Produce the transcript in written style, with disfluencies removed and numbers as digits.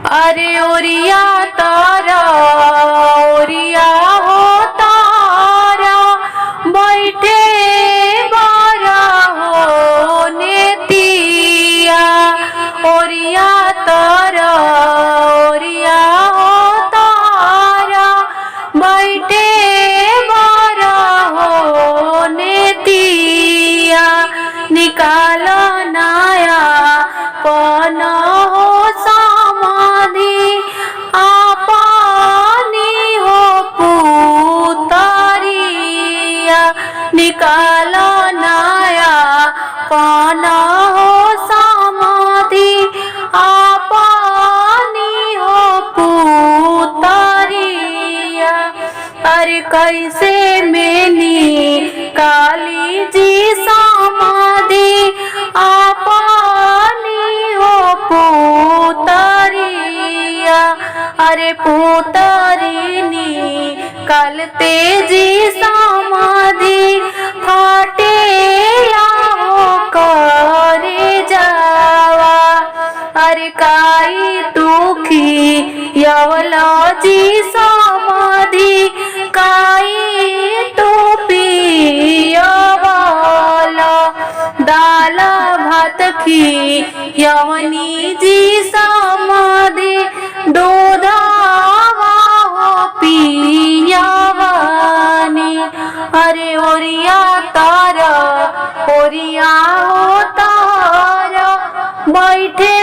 अरे ओरिया तारा ओरिया हो तारा बैठे बारा हो नेतिया। ओरिया तारा ओरिया हो तारा बैठे बारा हो नेतिया। निकालो नया पन हो समाधि आपनी हो पुतरिया। निकालो नया पन हो समाधि आपनी हो पुतरिया। अरे कैसे मेनी काली जी समाधि आपनी हो पुतरिया। अरे पुतरिनी कल तेजी समाधि फाटे हो करे जावा। अरे काई दुखी यवला जी समाधि काई टोपी यवला। दाल भात की यवनी जी समाधि दूध हो पियवनी। अरे ओरिया तारा ओरिया हो तारा बैठे